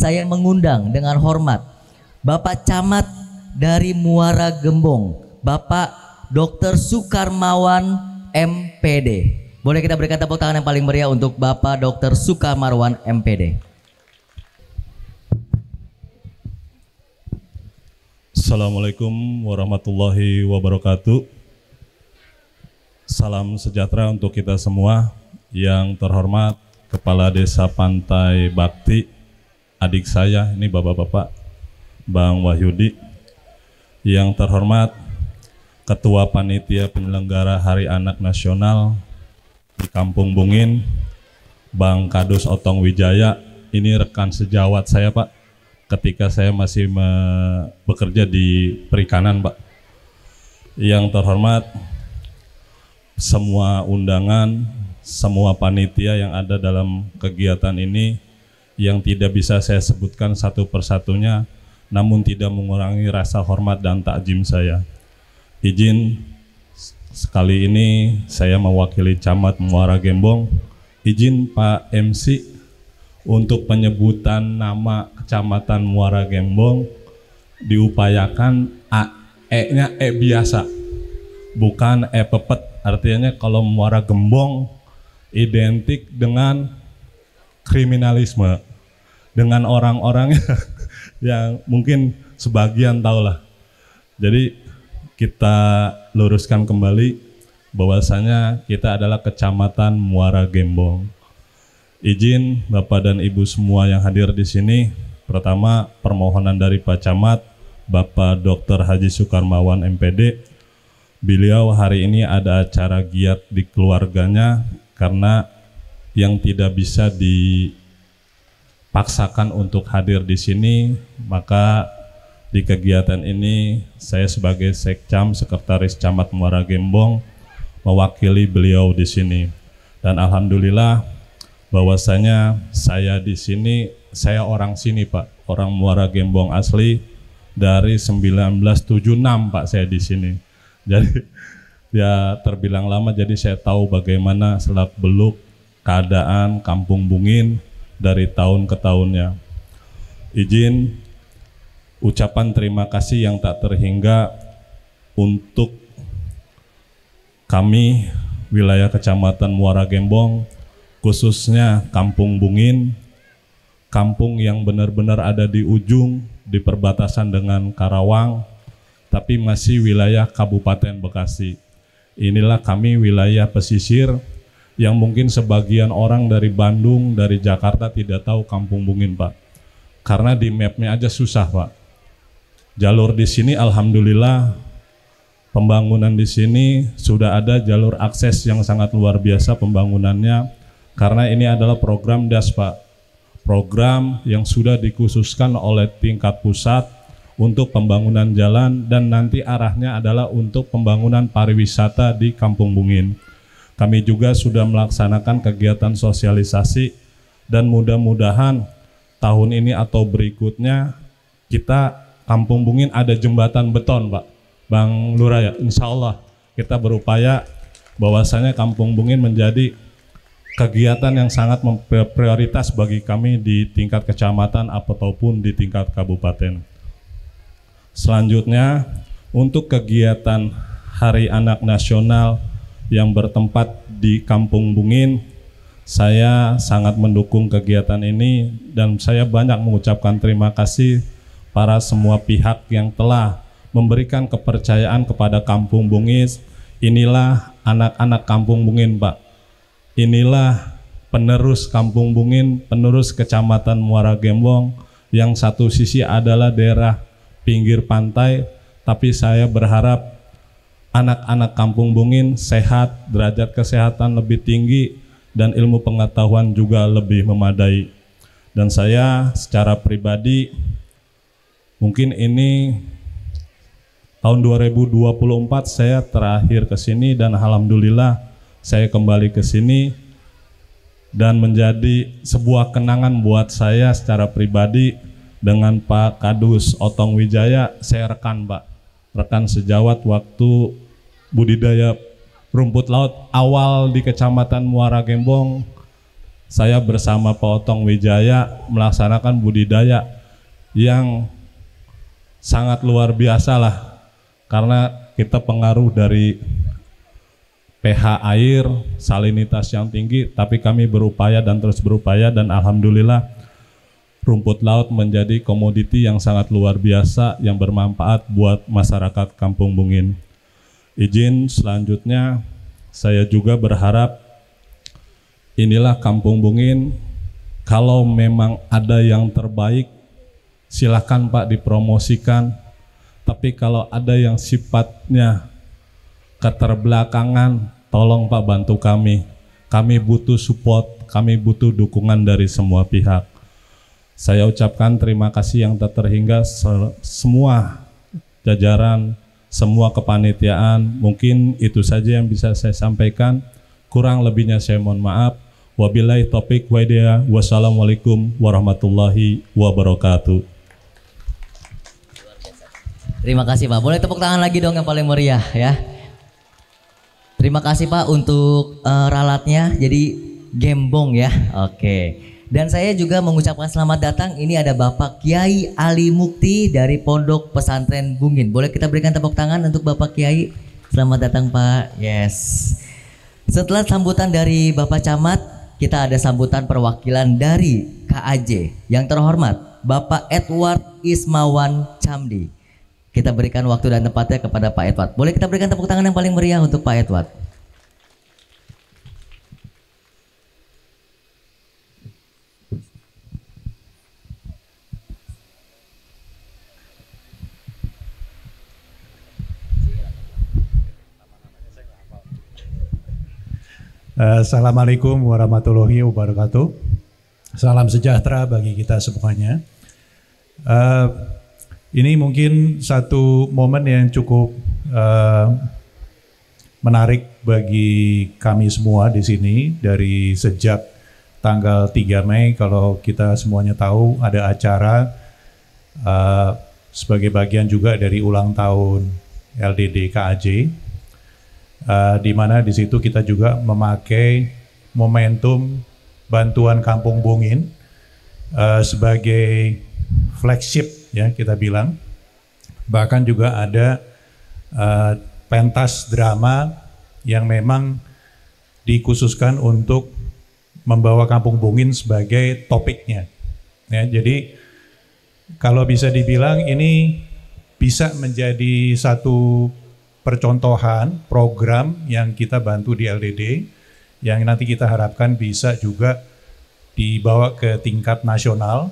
saya mengundang dengan hormat Bapak Camat dari Muara Gembong, Bapak Dr. Sukarmawan MPD. Boleh kita berikan tepuk tangan yang paling meriah untuk Bapak Dr. Sukarmawan MPD. Assalamualaikum warahmatullahi wabarakatuh. Salam sejahtera untuk kita semua. Yang terhormat Kepala Desa Pantai Bakti, adik saya, ini bapak-bapak, Bang Wahyudi. Yang terhormat Ketua Panitia Penyelenggara Hari Anak Nasional di Kampung Bungin, Bang Kadus Otong Wijaya. Ini rekan sejawat saya, Pak, ketika saya masih bekerja di perikanan, Pak. Yang terhormat semua undangan, semua panitia yang ada dalam kegiatan ini, yang tidak bisa saya sebutkan satu persatunya, namun tidak mengurangi rasa hormat dan takjim saya. Izin sekali ini saya mewakili Camat Muara Gembong, izin Pak MC untuk penyebutan nama Kecamatan Muara Gembong diupayakan E-nya E biasa, bukan E pepet. Artinya kalau Muara Gembong identik dengan kriminalisme, dengan orang-orang yang mungkin sebagian tahulah. Jadi kita luruskan kembali bahwasanya kita adalah Kecamatan Muara Gembong. Izin Bapak dan Ibu semua yang hadir di sini, pertama permohonan dari Pak Camat, Bapak Dr. Haji Sukarmawan MPD. Beliau hari ini ada acara giat di keluarganya, karena yang tidak bisa dipaksakan untuk hadir di sini, maka di kegiatan ini saya sebagai Sekcam, Sekretaris Camat Muara Gembong, mewakili beliau di sini. Dan alhamdulillah bahwasanya saya di sini, saya orang sini, Pak, orang Muara Gembong asli dari 1976, Pak, saya di sini. Jadi ya terbilang lama, jadi saya tahu bagaimana selak-beluk keadaan Kampung Bungin dari tahun ke tahunnya. Izin ucapan terima kasih yang tak terhingga untuk kami wilayah Kecamatan Muara Gembong, khususnya Kampung Bungin, kampung yang benar-benar ada di ujung, di perbatasan dengan Karawang, tapi masih wilayah Kabupaten Bekasi. Inilah kami wilayah pesisir yang mungkin sebagian orang dari Bandung, dari Jakarta tidak tahu Kampung Bungin, Pak. Karena di mapnya aja susah, Pak. Jalur di sini alhamdulillah pembangunan di sini sudah ada jalur akses yang sangat luar biasa pembangunannya, karena ini adalah program DAS, Pak. Program yang sudah dikhususkan oleh tingkat pusat untuk pembangunan jalan, dan nanti arahnya adalah untuk pembangunan pariwisata di Kampung Bungin. Kami juga sudah melaksanakan kegiatan sosialisasi, dan mudah-mudahan tahun ini atau berikutnya kita Kampung Bungin ada jembatan beton, Pak, Bang Lurah, ya. Insya Allah kita berupaya bahwasanya Kampung Bungin menjadi kegiatan yang sangat prioritas bagi kami di tingkat kecamatan ataupun di tingkat kabupaten. Selanjutnya, untuk kegiatan Hari Anak Nasional yang bertempat di Kampung Bungin, saya sangat mendukung kegiatan ini, dan saya banyak mengucapkan terima kasih para semua pihak yang telah memberikan kepercayaan kepada Kampung Bungin. Inilah anak-anak Kampung Bungin, Pak. Inilah penerus Kampung Bungin, penerus Kecamatan Muara Gembong, yang satu sisi adalah daerah pinggir pantai, tapi saya berharap anak-anak Kampung Bungin sehat, derajat kesehatan lebih tinggi, dan ilmu pengetahuan juga lebih memadai. Dan saya secara pribadi, mungkin ini tahun 2024 saya terakhir ke sini, dan alhamdulillah saya kembali ke sini, dan menjadi sebuah kenangan buat saya secara pribadi. Dengan Pak Kadus Otong Wijaya, saya rekan, Pak, rekan sejawat waktu budidaya rumput laut awal di Kecamatan Muara Gembong. saya bersama Pak Otong Wijaya melaksanakan budidaya yang sangat luar biasa lah, karena kita pengaruh dari pH air, salinitas yang tinggi, tapi kami berupaya dan terus berupaya, dan alhamdulillah rumput laut menjadi komoditi yang sangat luar biasa yang bermanfaat buat masyarakat Kampung Bungin. Izin selanjutnya, saya juga berharap inilah Kampung Bungin, kalau memang ada yang terbaik silakan Pak dipromosikan, tapi kalau ada yang sifatnya keterbelakangan, tolong Pak bantu kami. Kami butuh support, kami butuh dukungan dari semua pihak. Saya ucapkan terima kasih yang tak terhingga semua jajaran, semua kepanitiaan. Mungkin itu saja yang bisa saya sampaikan. Kurang lebihnya saya mohon maaf. Wabillahi taufiq wa hidayah. Wassalamualaikum warahmatullahi wabarakatuh. Terima kasih Pak. Boleh tepuk tangan lagi dong yang paling meriah ya. Terima kasih Pak untuk ralatnya. Jadi gembong ya. Oke. Dan saya juga mengucapkan selamat datang. Ini ada Bapak Kiai Ali Mukti dari Pondok Pesantren Bungin. Boleh kita berikan tepuk tangan untuk Bapak Kiai. Selamat datang Pak. Yes. Setelah sambutan dari Bapak Camat, kita ada sambutan perwakilan dari KAJ. Yang terhormat Bapak Edward Ismawan Camdi. Kita berikan waktu dan tempatnya kepada Pak Edward. Boleh kita berikan tepuk tangan yang paling meriah untuk Pak Edward. Assalamualaikum warahmatullahi wabarakatuh. Salam sejahtera bagi kita semuanya. Ini mungkin satu momen yang cukup menarik bagi kami semua di sini. Dari sejak tanggal 3 Mei, kalau kita semuanya tahu ada acara sebagai bagian juga dari ulang tahun LDD KAJ, di mana di situ kita juga memakai momentum bantuan Kampung Bungin sebagai flagship ya kita bilang. Bahkan juga ada pentas drama yang memang dikhususkan untuk membawa Kampung Bungin sebagai topiknya ya. Jadi kalau bisa dibilang ini bisa menjadi satu percontohan program yang kita bantu di LDD, yang nanti kita harapkan bisa juga dibawa ke tingkat nasional,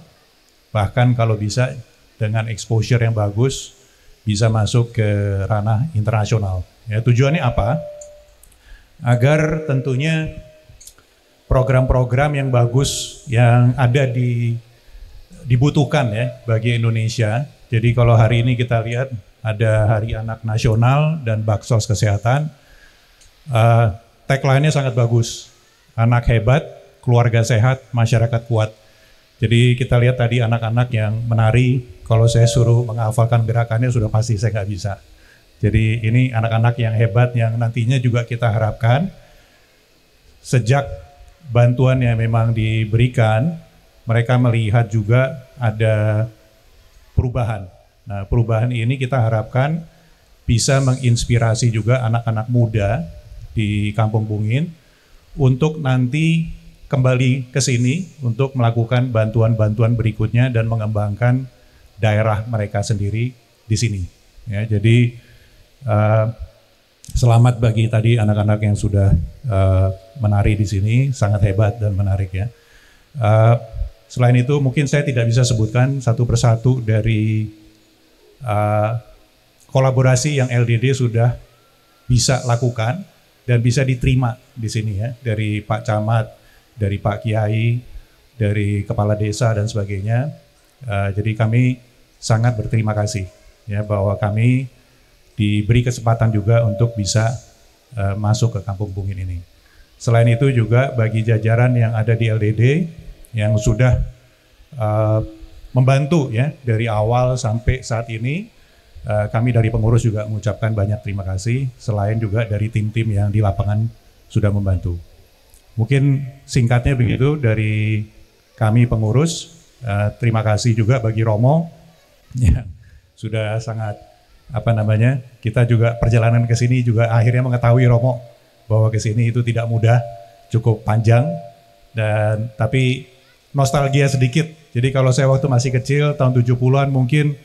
bahkan kalau bisa dengan exposure yang bagus bisa masuk ke ranah internasional. Ya, tujuannya apa? Agar tentunya program-program yang bagus yang ada dibutuhkan ya bagi Indonesia. Jadi kalau hari ini kita lihat ada Hari Anak Nasional dan Baksos Kesehatan, tagline-nya sangat bagus. Anak hebat, keluarga sehat, masyarakat kuat. Jadi kita lihat tadi anak-anak yang menari, kalau saya suruh menghafalkan gerakannya sudah pasti saya nggak bisa. Jadi ini anak-anak yang hebat yang nantinya juga kita harapkan sejak bantuan yang memang diberikan, mereka melihat juga ada perubahan. Nah, perubahan ini kita harapkan bisa menginspirasi juga anak-anak muda di Kampung Bungin untuk nanti kembali ke sini untuk melakukan bantuan-bantuan berikutnya dan mengembangkan daerah mereka sendiri di sini. Ya, jadi selamat bagi tadi anak-anak yang sudah menari di sini, sangat hebat dan menarik ya. Selain itu mungkin saya tidak bisa sebutkan satu persatu dari kolaborasi yang LDD sudah bisa lakukan dan bisa diterima di sini ya, dari Pak Camat, dari Pak Kiai, dari Kepala Desa dan sebagainya. Jadi kami sangat berterima kasih ya bahwa kami diberi kesempatan juga untuk bisa masuk ke Kampung Bungin ini. Selain itu juga bagi jajaran yang ada di LDD yang sudah membantu ya dari awal sampai saat ini, kami dari pengurus juga mengucapkan banyak terima kasih, selain juga dari tim-tim yang di lapangan sudah membantu. Mungkin singkatnya begitu dari kami pengurus. Terima kasih juga bagi Romo, ya, sudah sangat kita juga perjalanan ke sini juga akhirnya mengetahui Romo bahwa ke sini itu tidak mudah, cukup panjang, dan tapi nostalgia sedikit. Jadi kalau saya waktu masih kecil tahun 70-an mungkin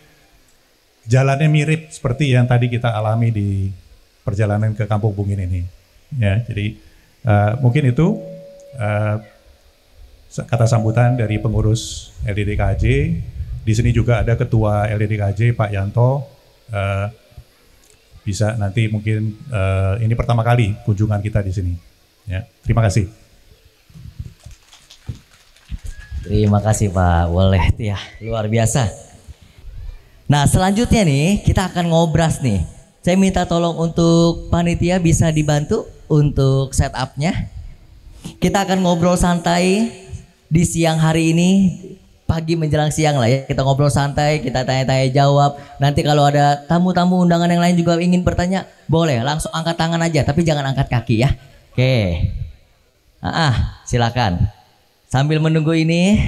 jalannya mirip seperti yang tadi kita alami di perjalanan ke Kampung Bungin ini. Ya, jadi mungkin itu kata sambutan dari pengurus LDDKJ. Di sini juga ada Ketua LDDKJ Pak Yanto. Bisa nanti mungkin ini pertama kali kunjungan kita di sini. Ya, terima kasih. Terima kasih Pak, boleh ya, luar biasa. Nah selanjutnya nih kita akan ngobras nih. Saya minta tolong untuk panitia bisa dibantu untuk setupnya. Kita akan ngobrol santai di siang hari ini, pagi menjelang siang lah ya. Kita ngobrol santai, kita tanya-tanya jawab. Nanti kalau ada tamu-tamu undangan yang lain juga ingin bertanya, boleh langsung angkat tangan aja, tapi jangan angkat kaki ya. Oke, silakan. Sambil menunggu ini,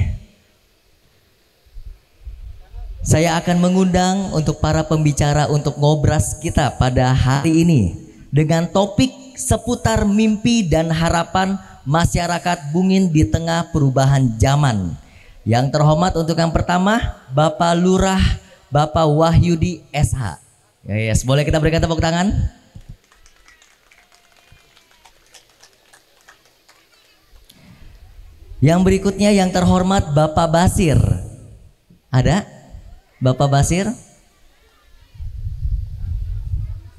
saya akan mengundang untuk para pembicara untuk ngobras kita pada hari ini dengan topik seputar mimpi dan harapan masyarakat Bungin di tengah perubahan zaman. Yang terhormat untuk yang pertama, Bapak Lurah, Bapak Wahyudi SH. Yes, boleh kita berikan tepuk tangan? Yang berikutnya yang terhormat Bapak Basir. Ada? Bapak Basir?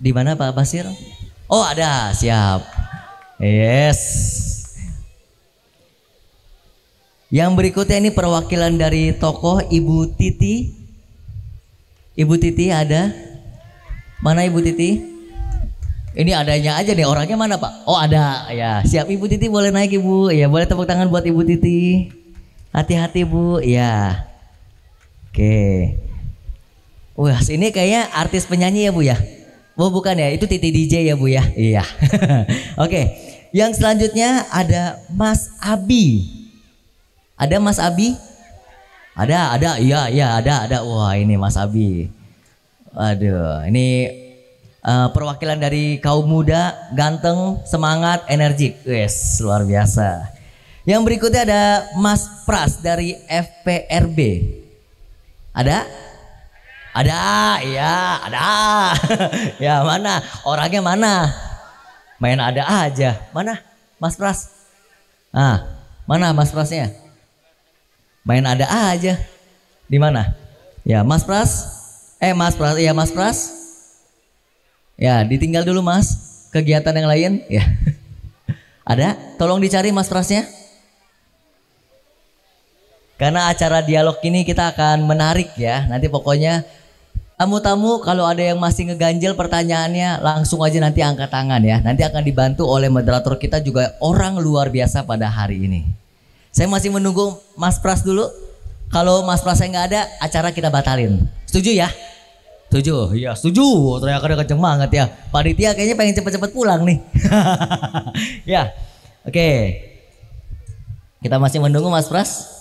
Di mana Pak Basir? Oh ada, siap. Yes. Yang berikutnya ini perwakilan dari tokoh Ibu Titi. Ibu Titi ada? Mana Ibu Titi? Ini adanya aja nih, orangnya mana Pak? Oh ada, ya siap. Ibu Titi boleh naik Ibu. Ya boleh tepuk tangan buat Ibu Titi. Hati-hati Bu, ya. Oke. Wah ini kayaknya artis penyanyi ya Bu ya? Oh bukan ya, itu Titi DJ ya Bu ya? Iya. Oke, yang selanjutnya ada Mas Abi. Ada Mas Abi? Ada, iya ada. Wah ini Mas Abi. Aduh, ini perwakilan dari kaum muda, ganteng, semangat, energik. Yes, luar biasa. Yang berikutnya ada Mas Pras dari FPRB. Ada? Ada, iya ada. Ya mana? Orangnya mana? Main ada aja. Mana Mas Pras? Mana Mas Prasnya? Main ada aja. Di mana? Ya Mas Pras. Mas Pras, iya Mas Pras. Ya, ditinggal dulu Mas. Kegiatan yang lain, ya. Ada? Tolong dicari Mas Prasnya. Karena acara dialog ini kita akan menarik ya. Nanti pokoknya tamu-tamu kalau ada yang masih ngeganjel pertanyaannya langsung aja nanti angkat tangan ya. Nanti akan dibantu oleh moderator kita juga orang luar biasa pada hari ini. Saya masih menunggu Mas Pras dulu. Kalau Mas Prasnya nggak ada, acara kita batalin. Setuju ya? Setuju, iya setuju. Teriakannya kenceng banget ya. Panitia kayaknya pengen cepet-cepet pulang nih. Ya, oke. Kita masih menunggu Mas Pras.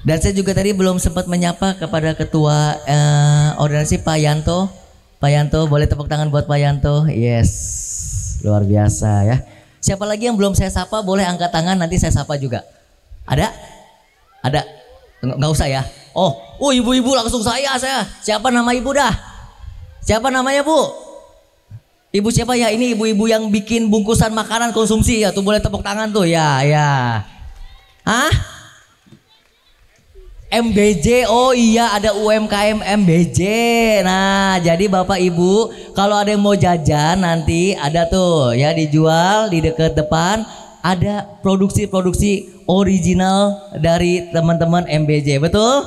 Dan saya juga tadi belum sempat menyapa kepada Ketua Ordinasi Pak Yanto. Pak Yanto, boleh tepuk tangan buat Pak Yanto. Yes, luar biasa ya. Siapa lagi yang belum saya sapa, boleh angkat tangan, nanti saya sapa juga. Ada? Ada? Nggak usah ya. Oh ibu-ibu langsung saya. Siapa nama ibu dah? Siapa namanya Bu? Ibu siapa ya? Ini ibu-ibu yang bikin bungkusan makanan konsumsi ya. Tuh boleh tepuk tangan tuh ya. Hah? MBJ, oh iya ada UMKM MBJ. Nah jadi Bapak Ibu kalau ada yang mau jajan nanti ada tuh ya dijual di dekat depan. Ada produksi-produksi original dari teman-teman MBJ, betul?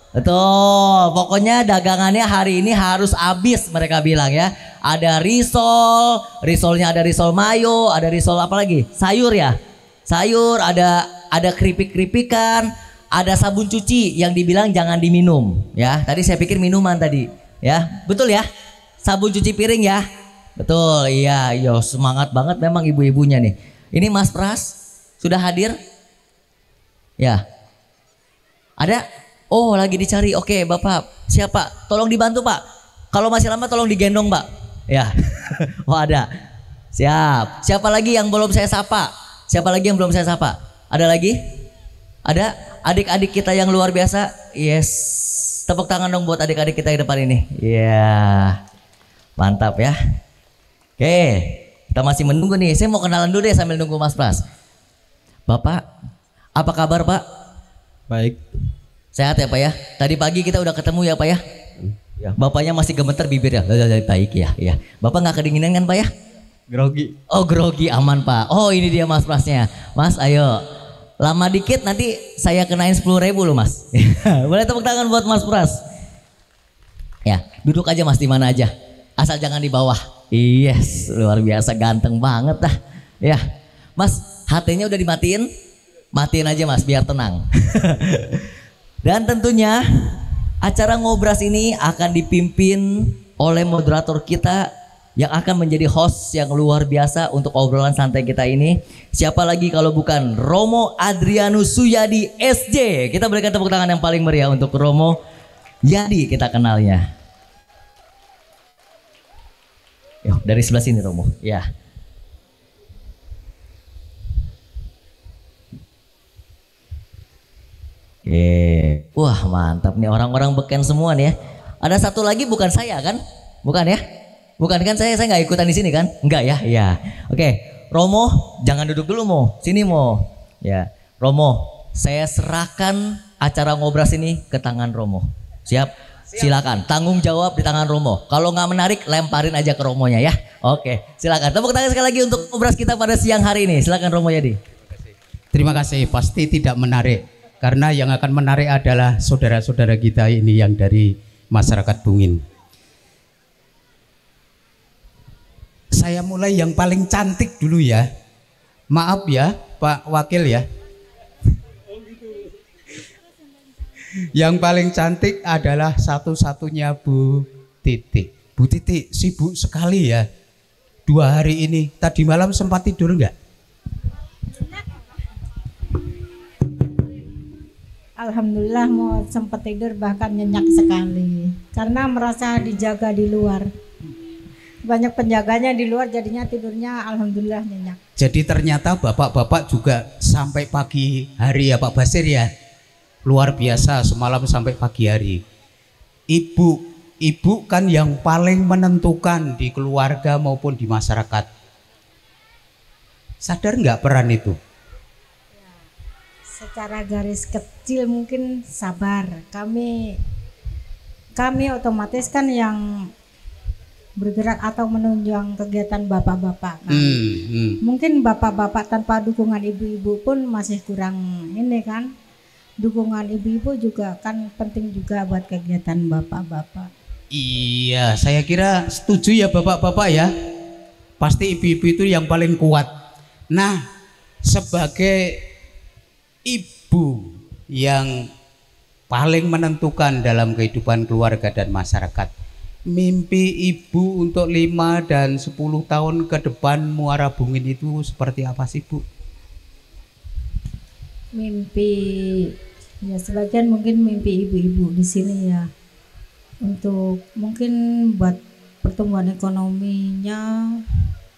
Betul, pokoknya dagangannya hari ini harus habis mereka bilang ya. Ada risolnya ada risol mayo, ada risol apa lagi? Sayur ya? Sayur, ada keripik-keripikan, ada sabun cuci yang dibilang jangan diminum ya. Tadi saya pikir minuman tadi ya, betul ya? Sabun cuci piring ya? Betul, iya, yo semangat banget memang ibu-ibunya nih. Ini Mas Pras sudah hadir? Ya. Ada? Oh, lagi dicari. Oke, Bapak. Siapa? Tolong dibantu, Pak. Kalau masih lama tolong digendong, Pak. Ya. Oh, ada. Siap. Siapa lagi yang belum saya sapa? Siapa lagi yang belum saya sapa? Ada lagi? Ada? Adik-adik kita yang luar biasa? Yes. Tepuk tangan dong buat adik-adik kita yang depan ini. Ya. Mantap ya. Oke, kita masih menunggu nih. Saya mau kenalan dulu deh sambil nunggu Mas Pras. Bapak, apa kabar Pak? Baik. Sehat ya Pak ya? Tadi pagi kita udah ketemu ya Pak ya? Ya. Bapaknya masih gemeter bibir ya? Baik ya. Ya. Bapak nggak kedinginan kan Pak ya? Grogi. Oh grogi, aman Pak. Oh ini dia Mas Prasnya. Mas ayo. Lama dikit nanti saya kenain 10.000 loh Mas. Boleh tepuk tangan buat Mas Pras. Ya, duduk aja Mas di mana aja. Asal jangan di bawah. Yes, luar biasa ganteng banget dah. Ya, Mas, HT-nya udah dimatiin? Matiin aja Mas, biar tenang. Dan tentunya acara Ngobras ini akan dipimpin oleh moderator kita yang akan menjadi host yang luar biasa untuk obrolan santai kita ini. Siapa lagi kalau bukan Romo Adrianus Suyadi SJ. Kita berikan tepuk tangan yang paling meriah untuk Romo Yadi kita kenalnya. Yo, dari sebelah sini Romo. Ya. Oke. Wah, mantap nih orang-orang beken semua nih ya. Ada satu lagi bukan saya kan? Bukan ya? Bukan kan saya nggak ikutan di sini kan? Enggak ya? Iya. Oke, Romo, jangan duduk dulu Mo. Sini Mo. Ya. Romo, saya serahkan acara Ngobras ini ke tangan Romo. Siap? Silakan, tanggung jawab di tangan Romo. Kalau nggak menarik, lemparin aja ke Romonya ya. Oke, silakan. Tepuk tangan sekali lagi untuk Ngobras kita pada siang hari ini. Silakan Romo Yadi. Terima kasih. Pasti tidak menarik karena yang akan menarik adalah saudara-saudara kita ini yang dari masyarakat Bungin. Saya mulai yang paling cantik dulu ya. Maaf ya, Pak Wakil ya. Yang paling cantik adalah satu-satunya Bu Titik. Bu Titik sibuk sekali ya 2 hari ini. Tadi malam sempat tidur enggak? Alhamdulillah mau sempat tidur, bahkan nyenyak sekali. Karena merasa dijaga di luar. Banyak penjaganya di luar, jadinya tidurnya alhamdulillah nyenyak. Jadi ternyata bapak-bapak juga sampai pagi hari ya Pak Basir ya. Luar biasa semalam sampai pagi hari. Ibu kan yang paling menentukan di keluarga maupun di masyarakat. Sadar nggak peran itu? Ya, secara garis kecil mungkin sabar. Kami otomatis kan yang bergerak atau menunjang kegiatan bapak-bapak kan. Mungkin bapak-bapak tanpa dukungan ibu-ibu pun masih kurang ini kan. Dukungan ibu-ibu juga kan penting juga buat kegiatan bapak-bapak. Iya, saya kira setuju ya bapak-bapak ya. Pasti ibu-ibu itu yang paling kuat. Nah, sebagai ibu yang paling menentukan dalam kehidupan keluarga dan masyarakat, mimpi ibu untuk 5 dan 10 tahun ke depan Muara Bungin itu seperti apa sih Bu? Mimpi ya sebagian mungkin mimpi ibu-ibu di sini ya, untuk mungkin buat pertumbuhan ekonominya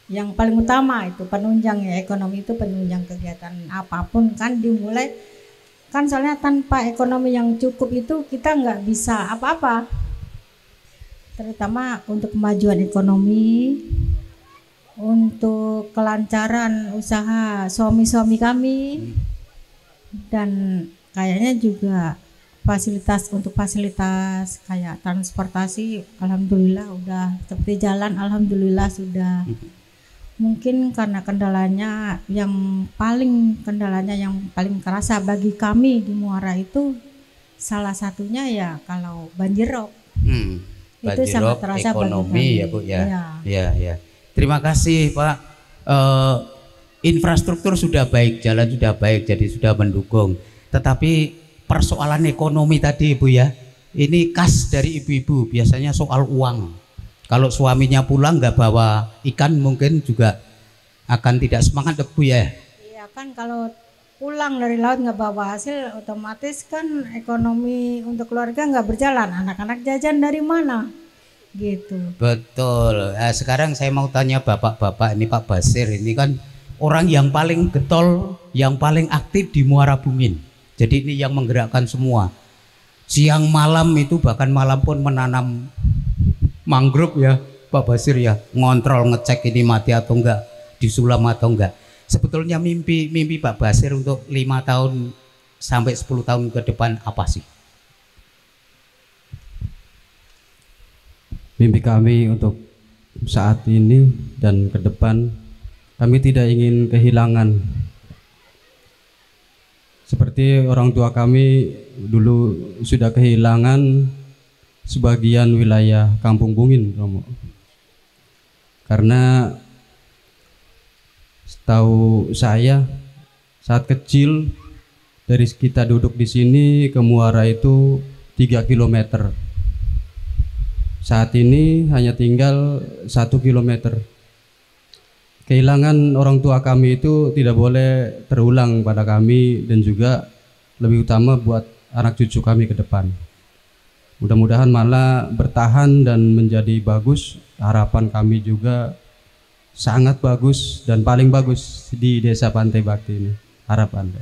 yang paling utama itu penunjang ya. Ekonomi itu penunjang kegiatan apapun kan dimulai kan, soalnya tanpa ekonomi yang cukup itu kita nggak bisa apa-apa, terutama untuk kemajuan ekonomi, untuk kelancaran usaha suami-suami kami. Dan kayaknya juga fasilitas kayak transportasi alhamdulillah udah seperti jalan, alhamdulillah sudah. Mungkin karena kendalanya yang paling kerasa bagi kami di Muara itu salah satunya ya kalau banjirop. Itu sangat terasa ekonomi ya Bu ya. Ya. Terima kasih Pak. Infrastruktur sudah baik, jalan sudah baik, jadi sudah mendukung. Tetapi persoalan ekonomi tadi Ibu ya, ini khas dari ibu-ibu, biasanya soal uang. Kalau suaminya pulang nggak bawa ikan mungkin juga akan tidak semangat Bu ya. Iya kan, kalau pulang dari laut nggak bawa hasil, otomatis kan ekonomi untuk keluarga nggak berjalan. Anak-anak jajan dari mana? Gitu. Betul. Nah, sekarang saya mau tanya bapak-bapak ini, Pak Basir ini kan orang yang paling getol, yang paling aktif di Muara Bungin. Jadi ini yang menggerakkan semua. Siang malam itu, bahkan malam pun menanam mangrove ya Pak Basir ya, ngontrol ngecek ini mati atau enggak, disulam atau enggak. Sebetulnya mimpi Pak Basir untuk 5 tahun sampai 10 tahun ke depan apa sih? Mimpi kami untuk saat ini dan ke depan, kami tidak ingin kehilangan. Seperti orang tua kami dulu sudah kehilangan sebagian wilayah Kampung Bungin, Romo. Karena setahu saya saat kecil dari kita duduk di sini ke muara itu 3 kilometer. Saat ini hanya tinggal 1 kilometer. Kehilangan orang tua kami itu tidak boleh terulang pada kami, dan juga lebih utama buat anak cucu kami ke depan. Mudah-mudahan malah bertahan dan menjadi bagus. Harapan kami juga sangat bagus dan paling bagus di Desa Pantai Bakti ini. Harapan.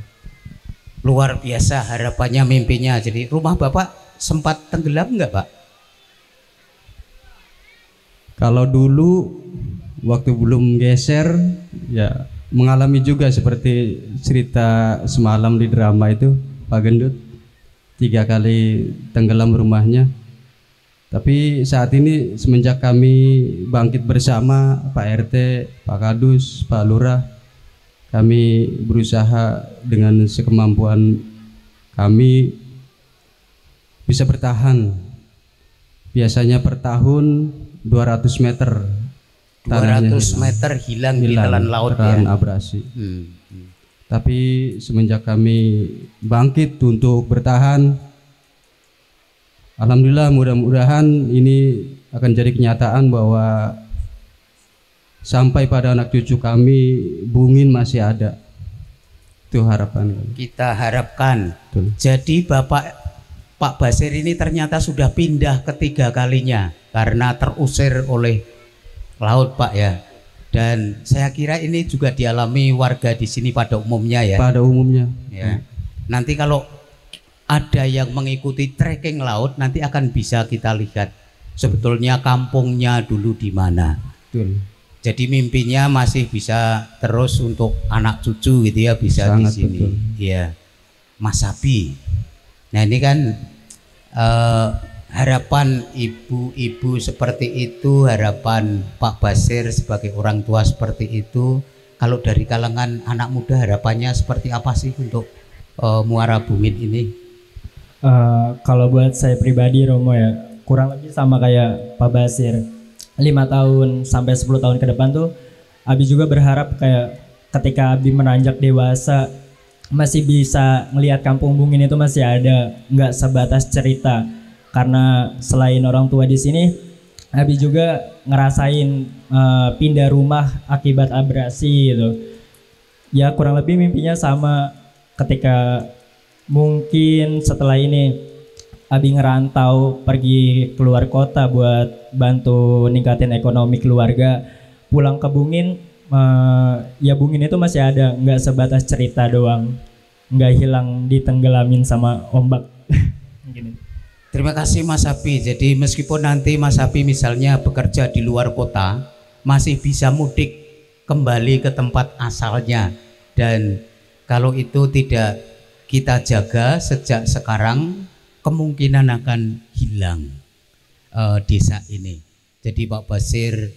Luar biasa harapannya, mimpinya. Jadi rumah Bapak sempat tenggelam enggak, Pak? Kalau dulu waktu belum geser ya mengalami juga seperti cerita semalam di drama itu, Pak Gendut 3 kali tenggelam rumahnya. Tapi saat ini semenjak kami bangkit bersama Pak RT, Pak Kadus, Pak Lurah, kami berusaha dengan sekemampuan kami bisa bertahan. Biasanya per tahun 200 meter 200 meter hilang di telan laut ya. Abrasi. Tapi semenjak kami bangkit untuk bertahan, alhamdulillah, mudah-mudahan ini akan jadi kenyataan bahwa sampai pada anak cucu kami Bungin masih ada. Itu harapan kami. Kita harapkan. Betul. Jadi Pak Basir ini ternyata sudah pindah ketiga kalinya karena terusir oleh laut, Pak ya. Dan saya kira ini juga dialami warga di sini pada umumnya ya. Pada umumnya. Ya. Nanti kalau ada yang mengikuti trekking laut, nanti akan bisa kita lihat sebetulnya kampungnya dulu di mana. Betul. Jadi mimpinya masih bisa terus untuk anak cucu gitu ya, bisa Sangat di sini. betul. Iya. Mas Sapi. Nah ini kan harapan ibu-ibu seperti itu, harapan Pak Basir sebagai orang tua seperti itu. Kalau dari kalangan anak muda harapannya seperti apa sih untuk Muara Bungin ini? Kalau buat saya pribadi, Romo ya, kurang lebih sama kayak Pak Basir. 5 tahun sampai 10 tahun ke depan tuh Abi juga berharap kayak ketika Abi menanjak dewasa masih bisa ngelihat Kampung Bungin itu masih ada, nggak sebatas cerita. Karena selain orang tua di sini, Abi juga ngerasain pindah rumah akibat abrasi gitu. Ya kurang lebih mimpinya sama, ketika mungkin setelah ini Abi ngerantau pergi keluar kota buat bantu ningkatin ekonomi keluarga, pulang ke Bungin, ya Bungin itu masih ada, nggak sebatas cerita doang, nggak hilang ditenggelamin sama ombak. Gini. Terima kasih Mas Sapi. Jadi meskipun nanti Mas Sapi misalnya bekerja di luar kota, masih bisa mudik kembali ke tempat asalnya. Dan kalau itu tidak kita jaga sejak sekarang, kemungkinan akan hilang desa ini. Jadi Pak Basir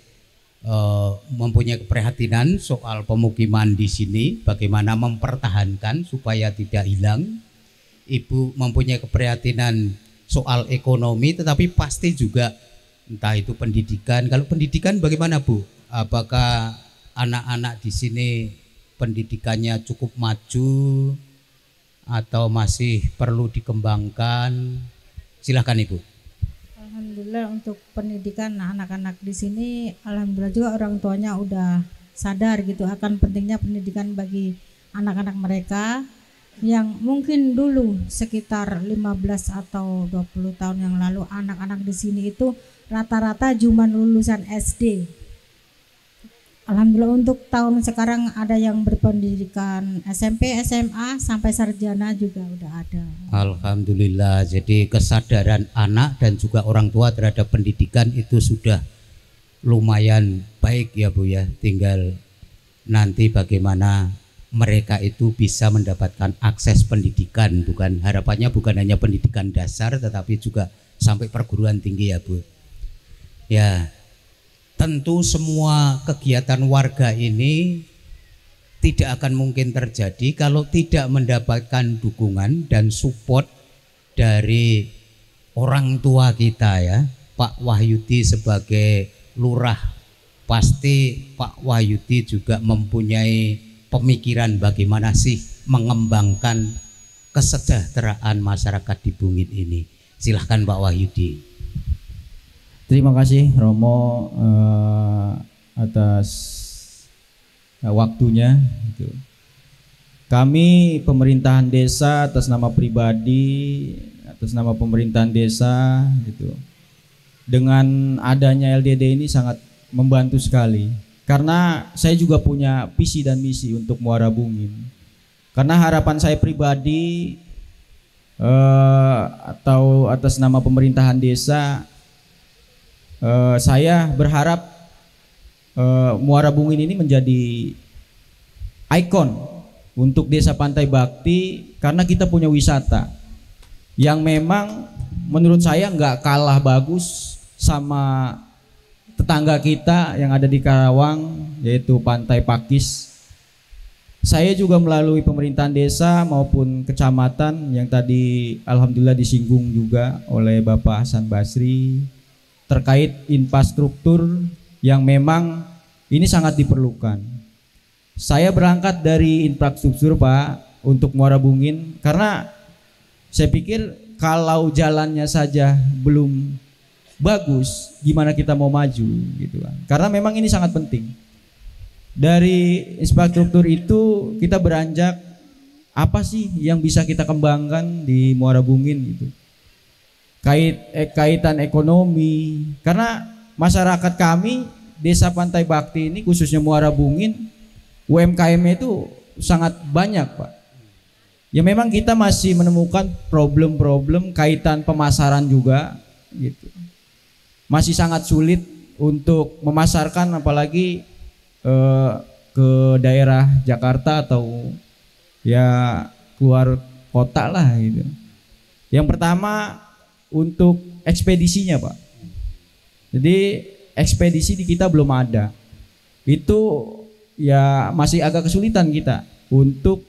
mempunyai keprihatinan soal pemukiman di sini, bagaimana mempertahankan supaya tidak hilang. Ibu mempunyai keprihatinan soal ekonomi, tetapi pasti juga entah itu pendidikan. Kalau pendidikan bagaimana Bu? Apakah anak-anak di sini pendidikannya cukup maju atau masih perlu dikembangkan? Silahkan Ibu. alhamdulillah untuk pendidikan anak-anak di sini, alhamdulillah juga orang tuanya udah sadar gitu akan pentingnya pendidikan bagi anak-anak mereka yang mungkin dulu sekitar 15 atau 20 tahun yang lalu anak-anak di sini itu rata-rata cuma lulusan SD. Alhamdulillah untuk tahun sekarang ada yang berpendidikan SMP, SMA sampai sarjana juga udah ada. Alhamdulillah. Jadi kesadaran anak dan juga orang tua terhadap pendidikan itu sudah lumayan baik ya Bu ya. Tinggal nanti bagaimana mereka itu bisa mendapatkan akses pendidikan, bukan harapannya bukan hanya pendidikan dasar tetapi juga sampai perguruan tinggi ya Bu. Ya. Tentu semua kegiatan warga ini tidak akan mungkin terjadi kalau tidak mendapatkan dukungan dan support dari orang tua kita ya. Pak Wahyudi sebagai lurah, pasti Pak Wahyudi juga mempunyai pemikiran bagaimana sih mengembangkan kesejahteraan masyarakat di Bungin ini. Silahkan Pak Wahyudi. Terima kasih Romo atas waktunya. Gitu. Kami pemerintahan desa atas nama pribadi, atas nama pemerintahan desa, gitu. Dengan adanya LDD ini sangat membantu sekali. Karena saya juga punya visi dan misi untuk Muara Bungin. Karena harapan saya pribadi atau atas nama pemerintahan desa. Saya berharap Muara Bungin ini menjadi ikon untuk Desa Pantai Bakti karena kita punya wisata yang memang menurut saya nggak kalah bagus sama tetangga kita yang ada di Karawang yaitu Pantai Pakis. Saya juga melalui pemerintahan desa maupun kecamatan yang tadi alhamdulillah disinggung juga oleh Bapak Hasan Basri terkait infrastruktur yang memang ini sangat diperlukan. Saya berangkat dari infrastruktur Pak untuk Muara Bungin karena saya pikir kalau jalannya saja belum bagus, gimana kita mau maju gitu kan. Karena memang ini sangat penting. Dari infrastruktur itu kita beranjak apa sih yang bisa kita kembangkan di Muara Bungin gitu. Kaitan ekonomi karena masyarakat kami Desa Pantai Bakti ini khususnya Muara Bungin UMKM itu sangat banyak Pak. Ya memang kita masih menemukan problem-problem kaitan pemasaran juga gitu. Masih sangat sulit untuk memasarkan apalagi ke daerah Jakarta atau ya keluar kota lah gitu. Yang pertama untuk ekspedisinya Pak. Jadi ekspedisi di kita belum ada. Itu ya masih agak kesulitan kita untuk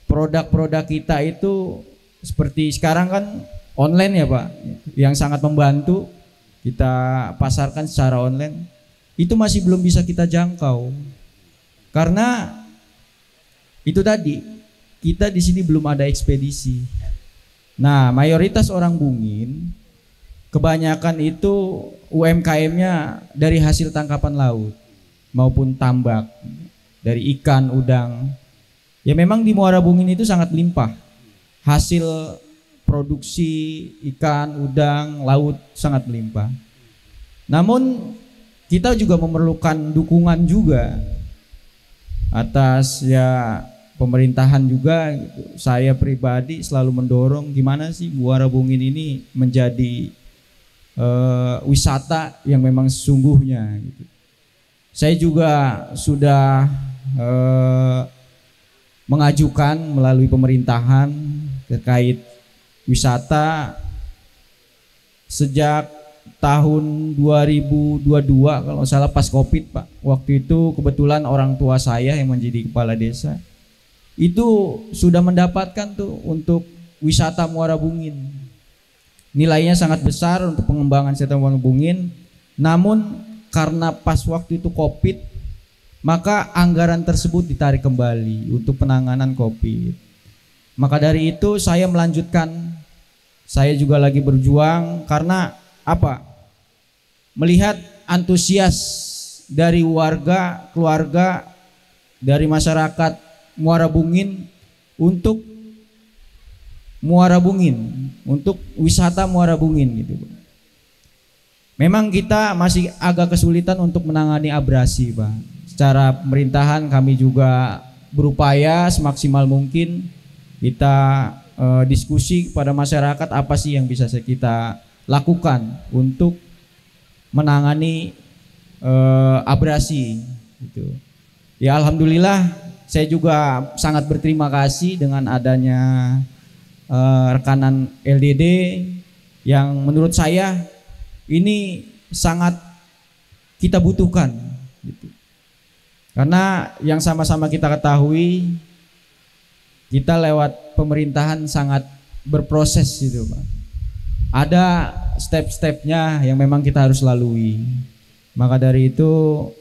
produk-produk kita itu seperti sekarang kan online ya Pak. Yang sangat membantu kita pasarkan secara online. Itu masih belum bisa kita jangkau. Karena itu tadi kita di sini belum ada ekspedisi. Nah, mayoritas orang Bungin kebanyakan itu UMKM-nya dari hasil tangkapan laut maupun tambak, dari ikan, udang. Ya memang di Muara Bungin itu sangat limpah. Hasil produksi ikan, udang, laut sangat melimpah. Namun kita juga memerlukan dukungan juga atas ya pemerintahan juga gitu. Saya pribadi selalu mendorong gimana sih Muara Bungin ini menjadi wisata yang memang sesungguhnya gitu. Saya juga sudah mengajukan melalui pemerintahan terkait wisata sejak tahun 2022 kalau salah pas Covid Pak. Waktu itu kebetulan orang tua saya yang menjadi kepala desa itu sudah mendapatkan tuh untuk wisata Muara Bungin. Nilainya sangat besar untuk pengembangan wisata Muara Bungin. Namun karena pas waktu itu Covid, maka anggaran tersebut ditarik kembali untuk penanganan Covid. Maka dari itu saya melanjutkan. Saya juga lagi berjuang karena melihat antusias dari warga, keluarga, dari masyarakat Muara Bungin untuk Muara Bungin, untuk wisata Muara Bungin gitu. Memang kita masih agak kesulitan untuk menangani abrasi, Pak. Secara pemerintahan kami juga berupaya semaksimal mungkin kita diskusi kepada masyarakat apa sih yang bisa kita lakukan untuk menangani abrasi gitu. Ya alhamdulillah saya juga sangat berterima kasih dengan adanya rekanan LDD yang menurut saya ini sangat kita butuhkan gitu. Karena yang sama-sama kita ketahui, kita lewat pemerintahan sangat berproses gitu, Pak. Ada step-stepnya yang memang kita harus lalui. Maka dari itu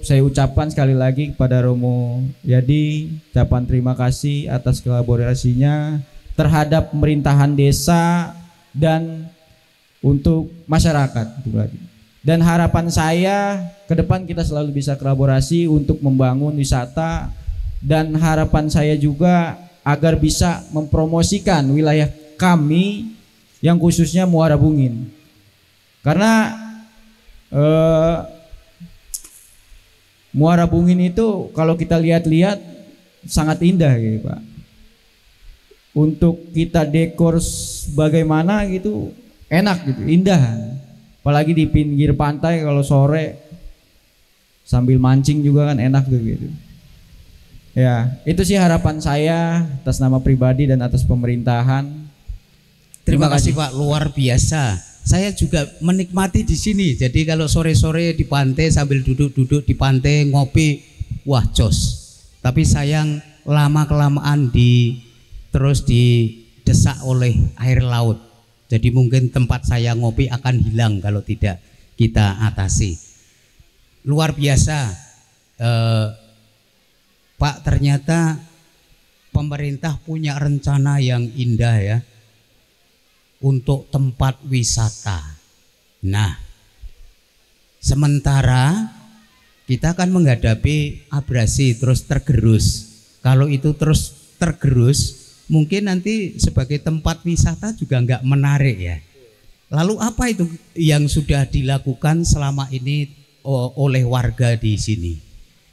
saya ucapkan sekali lagi kepada Romo Yadi, ucapan terima kasih atas kolaborasinya terhadap pemerintahan desa dan untuk masyarakat itu lagi. Dan harapan saya ke depan kita selalu bisa kolaborasi untuk membangun wisata, dan harapan saya juga agar bisa mempromosikan wilayah kami yang khususnya Muara Bungin. Karena Muara Bungin itu kalau kita lihat-lihat sangat indah gitu, Pak. Untuk kita dekor bagaimana gitu enak gitu, indah. Apalagi di pinggir pantai kalau sore sambil mancing juga kan enak tuh gitu. Ya, itu sih harapan saya atas nama pribadi dan atas pemerintahan. Terima kasih Pak, luar biasa. Saya juga menikmati di sini. Jadi kalau sore-sore di pantai sambil duduk-duduk di pantai ngopi, wah jos. Tapi sayang lama-kelamaan terus didesak oleh air laut. Jadi mungkin tempat saya ngopi akan hilang kalau tidak kita atasi. Luar biasa, Pak, ternyata pemerintah punya rencana yang indah ya untuk tempat wisata. Nah, sementara kita akan menghadapi abrasi terus tergerus. Kalau itu terus tergerus, mungkin nanti sebagai tempat wisata juga nggak menarik ya. Lalu apa itu yang sudah dilakukan selama ini oleh warga di sini?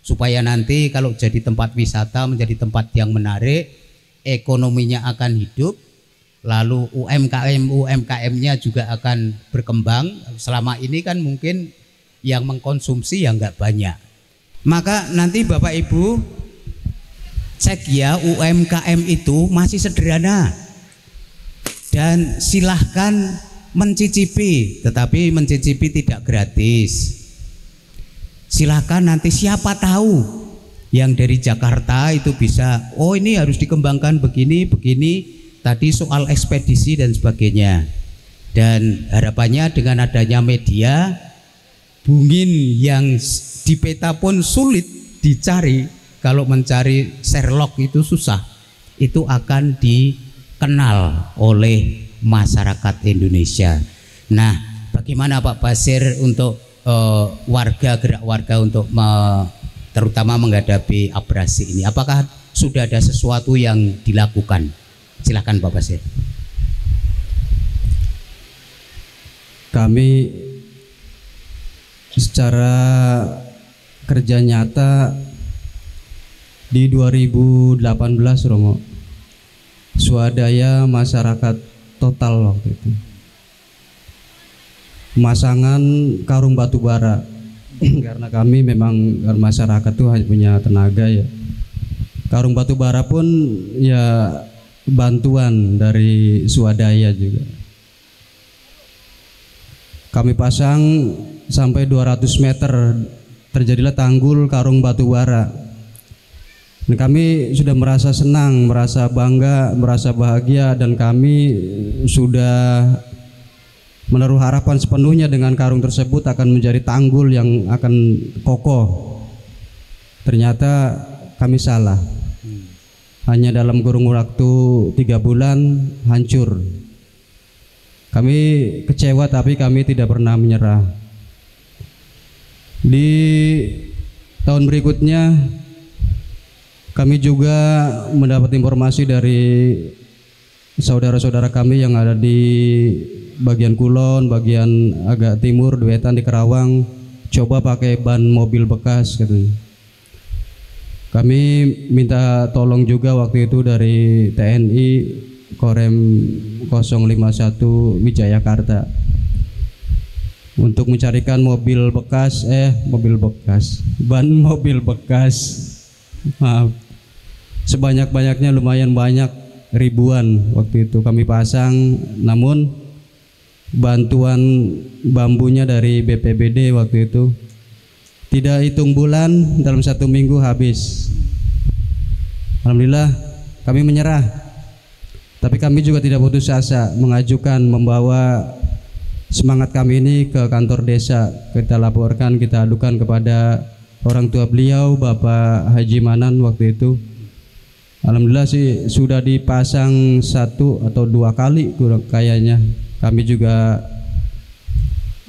Supaya nanti kalau jadi tempat wisata menjadi tempat yang menarik, ekonominya akan hidup, lalu UMKM-nya juga akan berkembang. Selama ini kan mungkin yang mengkonsumsi yang nggak banyak. Maka nanti Bapak Ibu cek ya, UMKM itu masih sederhana dan silahkan mencicipi, tetapi mencicipi tidak gratis. Silahkan nanti siapa tahu yang dari Jakarta itu bisa, oh ini harus dikembangkan begini tadi soal ekspedisi dan sebagainya. Dan harapannya dengan adanya media, Bungin yang di peta pun sulit dicari, kalau mencari Sherlock itu susah, itu akan dikenal oleh masyarakat Indonesia. Nah, bagaimana Pak Basir untuk gerak warga untuk terutama menghadapi abrasi ini? Apakah sudah ada sesuatu yang dilakukan? Silakan Pak Basir. Kami secara kerja nyata di 2018 Romo, swadaya masyarakat total waktu itu, pemasangan karung batu bara. Karena kami memang masyarakat tuh hanya punya tenaga ya, karung batu bara pun ya bantuan dari swadaya juga. Kami pasang sampai 200 meter, terjadilah tanggul karung batu bara. Dan kami sudah merasa senang, merasa bangga, merasa bahagia, dan kami sudah menaruh harapan sepenuhnya dengan karung tersebut akan menjadi tanggul yang akan kokoh. Ternyata kami salah. Hanya dalam kurun waktu 3 bulan hancur. Kami kecewa tapi kami tidak pernah menyerah. Di tahun berikutnya kami juga mendapat informasi dari saudara-saudara kami yang ada di bagian Kulon, bagian agak timur, di Wetan, di Karawang, coba pakai ban mobil bekas katanya. Kami minta tolong juga waktu itu dari TNI Korem 051 Wijayakarta untuk mencarikan ban mobil bekas, maaf, sebanyak-banyaknya, lumayan banyak, ribuan waktu itu kami pasang. Namun bantuan bambunya dari BPBD waktu itu tidak hitung bulan, dalam 1 minggu habis. Alhamdulillah kami menyerah. Tapi kami juga tidak putus asa, mengajukan, membawa semangat kami ini ke kantor desa. Kita laporkan, kita adukan kepada orang tua beliau, Bapak Haji Manan waktu itu. Alhamdulillah sih sudah dipasang 1 atau 2 kali kayaknya. Kami juga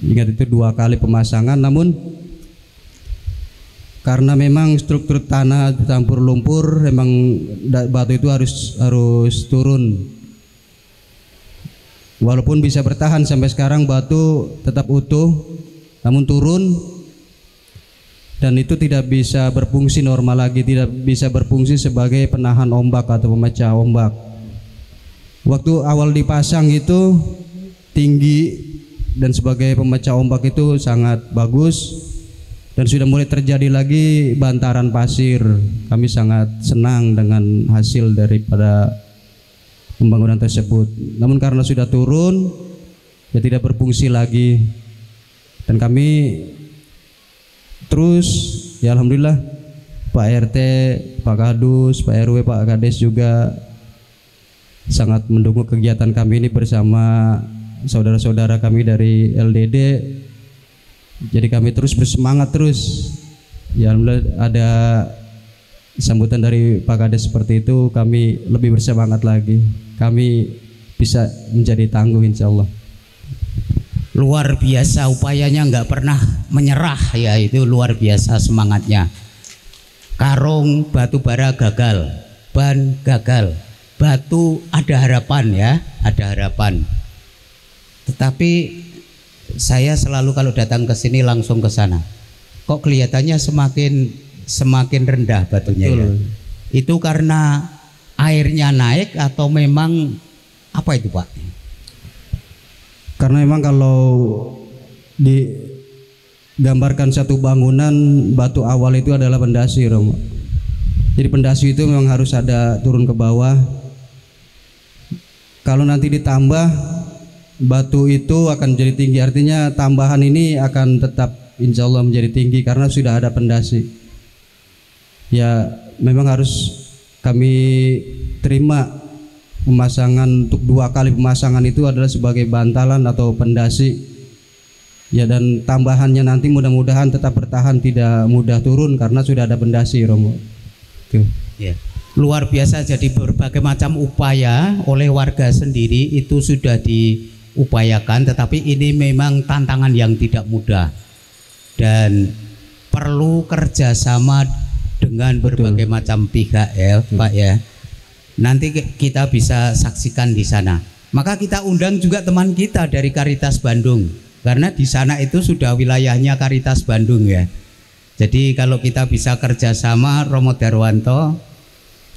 ingat itu 2 kali pemasangan, namun karena memang struktur tanah campur lumpur, memang batu itu harus turun. Walaupun bisa bertahan sampai sekarang, batu tetap utuh, namun turun, dan itu tidak bisa berfungsi normal lagi, tidak bisa berfungsi sebagai penahan ombak atau pemecah ombak. Waktu awal dipasang itu tinggi dan sebagai pemecah ombak itu sangat bagus. Dan sudah mulai terjadi lagi bantaran pasir. Kami sangat senang dengan hasil daripada pembangunan tersebut. Namun karena sudah turun, ya tidak berfungsi lagi. Dan kami terus, ya alhamdulillah, Pak RT, Pak Kadus, Pak RW, Pak Kades juga sangat mendukung kegiatan kami ini bersama saudara-saudara kami dari LDD. Jadi kami terus bersemangat terus. Ya alhamdulillah ada sambutan dari Pak Kades seperti itu, kami lebih bersemangat lagi. Kami bisa menjadi tangguh insya Allah. Luar biasa upayanya, nggak pernah menyerah ya, itu luar biasa semangatnya. Karung batu bara gagal, ban gagal, batu ada harapan ya, ada harapan. Tetapi saya selalu kalau datang ke sini langsung ke sana. Kok kelihatannya semakin rendah batunya ya? Itu karena airnya naik atau memang apa itu Pak? Karena memang kalau digambarkan satu bangunan, batu awal itu adalah pendasi, Romo. Jadi pendasi itu memang harus ada turun ke bawah. Kalau nanti ditambah, batu itu akan jadi tinggi, artinya tambahan ini akan tetap insya Allah menjadi tinggi karena sudah ada pendasi. Ya memang harus kami terima pemasangan untuk 2 kali pemasangan itu adalah sebagai bantalan atau pendasi. Ya dan tambahannya nanti mudah-mudahan tetap bertahan, tidak mudah turun karena sudah ada pendasi, Romo. Tuh. Ya. Luar biasa, jadi berbagai macam upaya oleh warga sendiri itu sudah diupayakan, tetapi ini memang tantangan yang tidak mudah dan perlu kerjasama dengan berbagai macam pihak ya Pak ya. Nanti kita bisa saksikan di sana. Maka kita undang juga teman kita dari Karitas Bandung, karena di sana itu sudah wilayahnya Karitas Bandung ya. Jadi kalau kita bisa kerjasama, Romo Darwanto,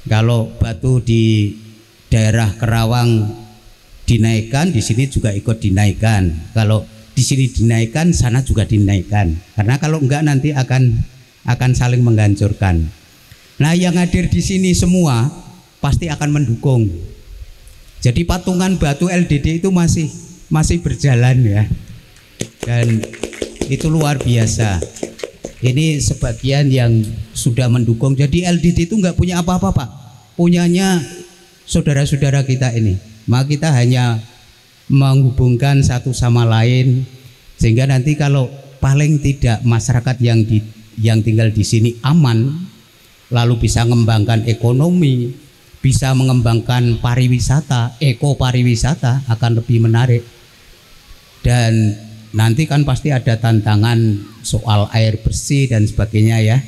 kalau batu di daerah Karawang dinaikkan, di sini juga ikut dinaikkan. Kalau di sini dinaikkan, sana juga dinaikkan. Karena kalau enggak nanti akan saling menghancurkan. Nah, yang hadir di sini semua pasti akan mendukung. Jadi patungan batu LDD itu masih berjalan ya. Dan itu luar biasa. Ini sebagian yang sudah mendukung. Jadi LDD itu nggak punya apa-apa Pak, punyanya saudara-saudara kita ini. Maka kita hanya menghubungkan satu sama lain, sehingga nanti kalau paling tidak masyarakat yang tinggal di sini aman, lalu bisa mengembangkan ekonomi, bisa mengembangkan pariwisata, eko pariwisata akan lebih menarik. Dan nanti kan pasti ada tantangan soal air bersih dan sebagainya ya.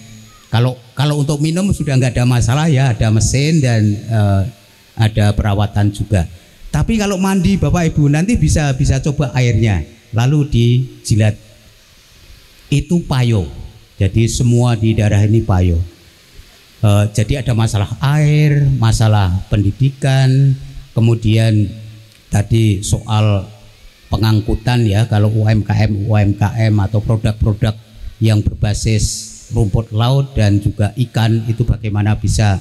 Kalau untuk minum sudah nggak ada masalah ya, ada mesin dan ada perawatan juga. Tapi kalau mandi Bapak Ibu nanti bisa coba airnya, lalu dijilat. Itu payo. Jadi semua di daerah ini payo. Jadi ada masalah air, masalah pendidikan, kemudian tadi soal pengangkutan ya, kalau UMKM atau produk-produk yang berbasis rumput laut dan juga ikan itu bagaimana bisa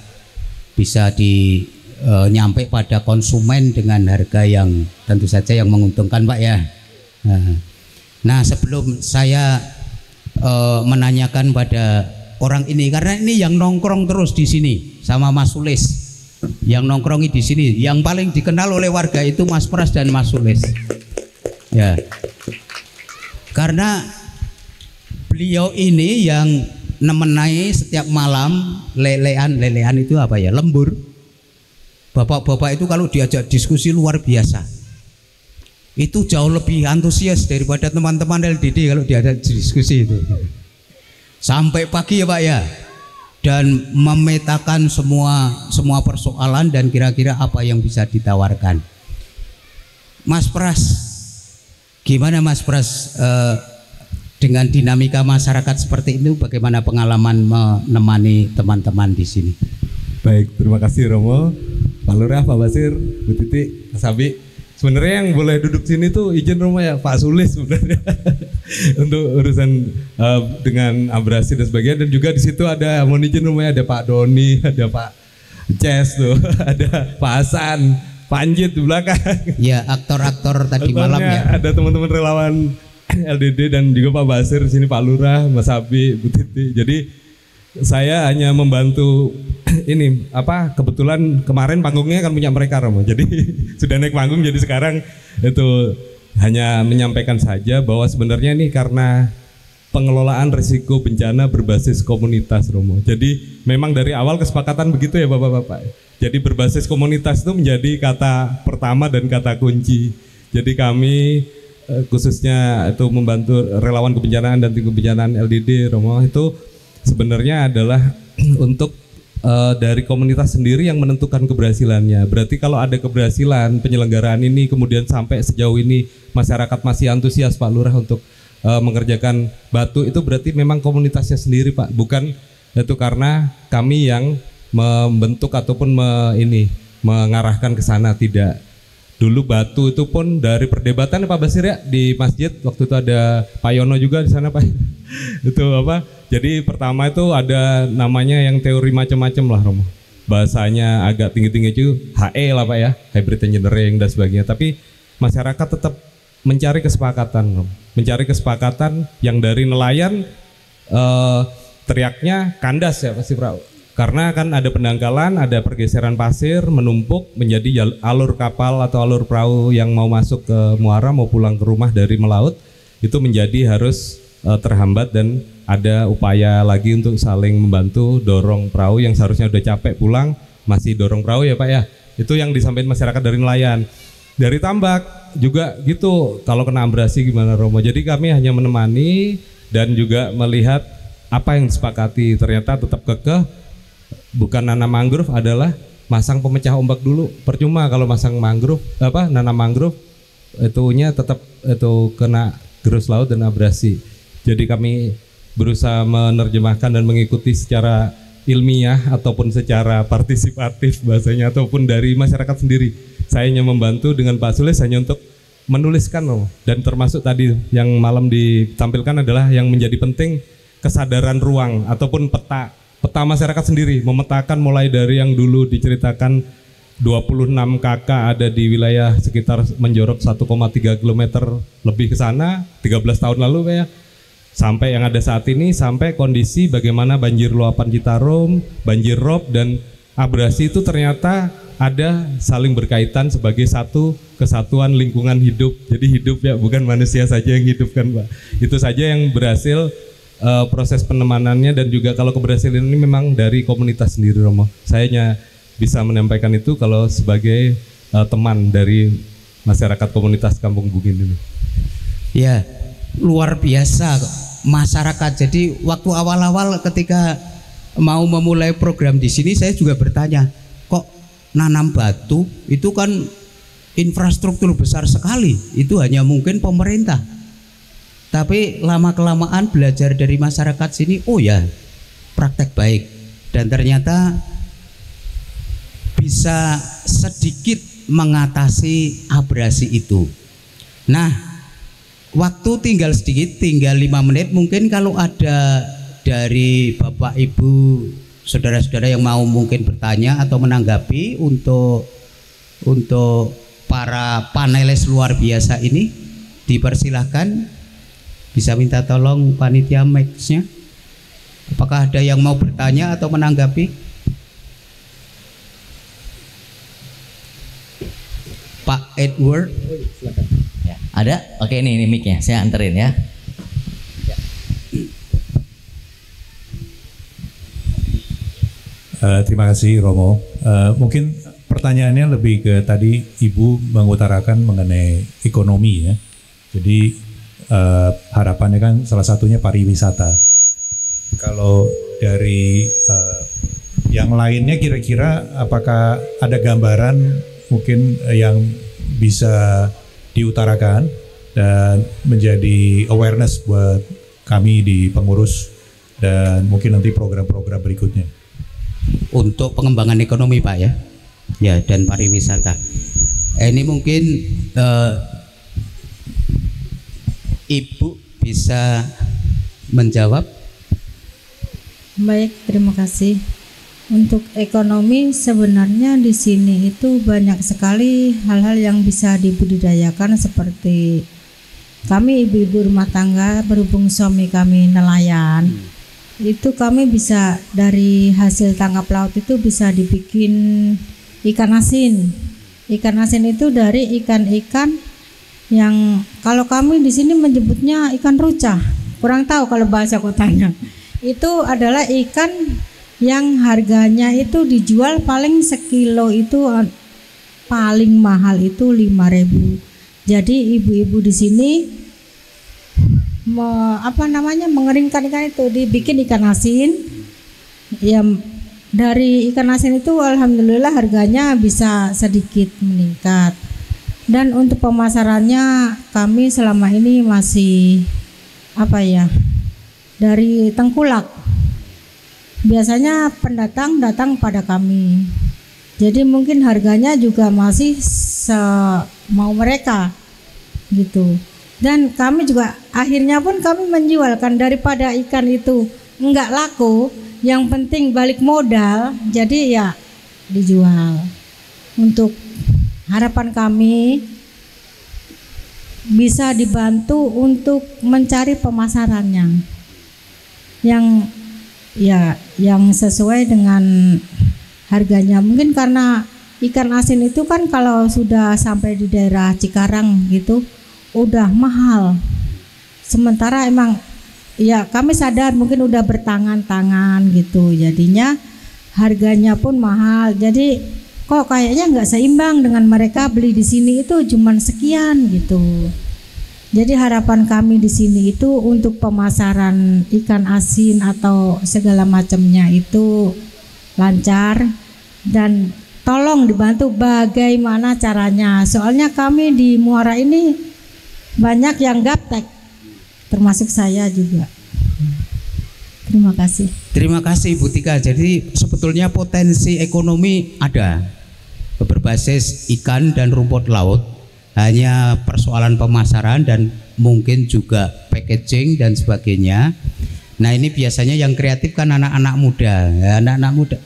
nyampe pada konsumen dengan harga yang tentu saja yang menguntungkan Pak ya. Nah sebelum saya menanyakan pada orang ini, karena ini yang nongkrong terus di sini sama Mas Sulis, yang nongkrongi di sini, yang paling dikenal oleh warga itu Mas Pras dan Mas Sulis. Ya, karena beliau ini yang nemenai setiap malam lelean itu apa ya, lembur. Bapak-bapak itu kalau diajak diskusi luar biasa, itu jauh lebih antusias daripada teman-teman LDD kalau diajak diskusi itu. Sampai pagi ya Pak ya, dan memetakan semua persoalan dan kira-kira apa yang bisa ditawarkan. Mas Pras, gimana Mas Pras dengan dinamika masyarakat seperti itu, bagaimana pengalaman menemani teman-teman di sini? Baik, terima kasih Romo, Pak Lurah, Pak Basir, Bu Titi, Mas Abi. Sebenarnya yang boleh duduk sini tuh izin Romo ya Pak Sulis sebenarnya untuk urusan dengan abrasi dan sebagainya, dan juga di situ ada, mohon izin Romo ya, ada Pak Doni, ada Pak Ces tuh, ada Pak Hasan, Pak Anjit di belakang. Ya, aktor-aktor tadi malam ya. Ada teman-teman relawan LDD dan juga Pak Basir di sini, Pak Lurah, Mas Abi, Bu Titi. Jadi saya hanya membantu ini kebetulan kemarin panggungnya kan punya mereka Romo. Jadi sudah naik panggung, jadi sekarang itu hanya menyampaikan saja bahwa sebenarnya ini karena pengelolaan risiko bencana berbasis komunitas Romo. Jadi memang dari awal kesepakatan begitu ya Bapak-bapak. Jadi berbasis komunitas itu menjadi kata pertama dan kata kunci. Jadi kami khususnya itu membantu relawan kebencanaan dan tim kebencanaan LDD Romo itu sebenarnya adalah untuk dari komunitas sendiri yang menentukan keberhasilannya. Berarti kalau ada keberhasilan penyelenggaraan ini kemudian sampai sejauh ini masyarakat masih antusias Pak Lurah untuk mengerjakan batu, itu berarti memang komunitasnya sendiri Pak, bukan itu karena kami yang membentuk ataupun mengarahkan ke sana, tidak. Dulu batu itu pun dari perdebatan Pak Basir ya di masjid, waktu itu ada Pak Yono juga di sana Pak. Itu jadi pertama itu ada namanya yang teori macam-macam lah Romo. Bahasanya agak tinggi-tinggi itu HE lah Pak ya, hybrid engineering dan sebagainya. Tapi masyarakat tetap mencari kesepakatan Romo. Mencari kesepakatan yang dari nelayan teriaknya kandas ya pasti Pak. Karena kan ada pendangkalan, ada pergeseran pasir menumpuk menjadi alur kapal atau alur perahu yang mau masuk ke muara mau pulang ke rumah dari melaut itu menjadi harus terhambat, dan ada upaya lagi untuk saling membantu dorong perahu yang seharusnya udah capek pulang masih dorong perahu ya Pak ya. Itu yang disampaikan masyarakat dari nelayan. Dari tambak juga gitu, kalau kena abrasi gimana Romo. Jadi kami hanya menemani dan juga melihat apa yang disepakati. Ternyata tetap kekeh, bukan nanam mangrove, adalah masang pemecah ombak dulu. Percuma kalau masang mangrove, nanam mangrove itunya tetap itu kena gerus laut dan abrasi. Jadi kami berusaha menerjemahkan dan mengikuti secara ilmiah ataupun secara partisipatif bahasanya, ataupun dari masyarakat sendiri. Saya hanya membantu dengan Pak Sulis hanya untuk menuliskan loh. Dan termasuk tadi yang malam ditampilkan adalah yang menjadi penting, kesadaran ruang ataupun peta masyarakat sendiri, memetakan mulai dari yang dulu diceritakan 26 KK ada di wilayah sekitar menjorok 1,3 km lebih ke sana 13 tahun lalu Pak ya. Sampai yang ada saat ini, sampai kondisi bagaimana banjir luapan Citarum, banjir rob dan abrasi itu ternyata ada saling berkaitan sebagai satu kesatuan lingkungan hidup. Jadi hidup ya, bukan manusia saja yang hidup kan Pak. Itu saja yang berhasil proses penemanannya, dan juga kalau keberhasilan ini memang dari komunitas sendiri Romo. Saya hanya bisa menyampaikan itu kalau sebagai teman dari masyarakat komunitas Kampung Bungin ini. Ya, luar biasa masyarakat. Jadi waktu awal-awal ketika mau memulai program di sini saya juga bertanya, kok nanam batu itu kan infrastruktur besar sekali, itu hanya mungkin pemerintah. Tapi lama-kelamaan belajar dari masyarakat sini, oh ya, praktek baik. Dan ternyata bisa sedikit mengatasi abrasi itu. Nah, waktu tinggal sedikit, tinggal 5 menit. Mungkin kalau ada dari Bapak Ibu, saudara-saudara yang mau mungkin bertanya atau menanggapi untuk para panelis luar biasa ini, dipersilahkan. Bisa minta tolong panitia mic-nya. Apakah ada yang mau bertanya atau menanggapi? Pak Edward. Ya, ada? Oke, ini mic-nya. Saya anterin ya. Terima kasih Romo. Mungkin pertanyaannya lebih ke tadi Ibu mengutarakan mengenai ekonomi ya. Jadi harapannya kan salah satunya pariwisata. Kalau dari yang lainnya kira-kira apakah ada gambaran mungkin yang bisa diutarakan dan menjadi awareness buat kami di pengurus dan mungkin nanti program-program berikutnya. Untuk pengembangan ekonomi Pak ya, ya dan pariwisata. Ini mungkin Ibu bisa menjawab. Baik, terima kasih. Untuk ekonomi sebenarnya di sini itu banyak sekali hal-hal yang bisa dibudidayakan, seperti kami ibu-ibu rumah tangga, berhubung suami kami nelayan. Itu kami bisa dari hasil tangkap laut itu bisa dibikin ikan asin. Ikan asin itu dari ikan-ikan yang kalau kami di sini menyebutnya ikan rucah. Kurang tahu kalau bahasa kotanya. Itu adalah ikan yang harganya itu dijual paling sekilo itu paling mahal itu 5.000. Jadi ibu-ibu di sini mengeringkan ikan itu, dibikin ikan asin. Ya, dari ikan asin itu alhamdulillah harganya bisa sedikit meningkat. Dan untuk pemasarannya kami selama ini masih dari tengkulak. Biasanya pendatang datang pada kami. Jadi mungkin harganya juga masih mau mereka gitu. Dan kami juga akhirnya pun kami menjualkan, daripada ikan itu enggak laku, yang penting balik modal, jadi ya dijual. Untuk harapan kami bisa dibantu untuk mencari pemasarannya yang sesuai dengan harganya. Mungkin karena ikan asin itu kan kalau sudah sampai di daerah Cikarang gitu udah mahal. Sementara emang ya kami sadar mungkin udah bertangan-tangan gitu, jadinya harganya pun mahal. Jadi kok kayaknya nggak seimbang dengan mereka beli di sini itu cuman sekian gitu. Jadi harapan kami di sini itu untuk pemasaran ikan asin atau segala macamnya itu lancar, dan tolong dibantu bagaimana caranya. Soalnya kami di Muara ini banyak yang gaptek, termasuk saya juga. Terima kasih. Terima kasih Ibu Tika. Jadi sebetulnya potensi ekonomi ada, berbasis ikan dan rumput laut. Hanya persoalan pemasaran dan mungkin juga packaging dan sebagainya. Nah ini biasanya yang kreatif kan anak-anak muda. Ya, anak-anak muda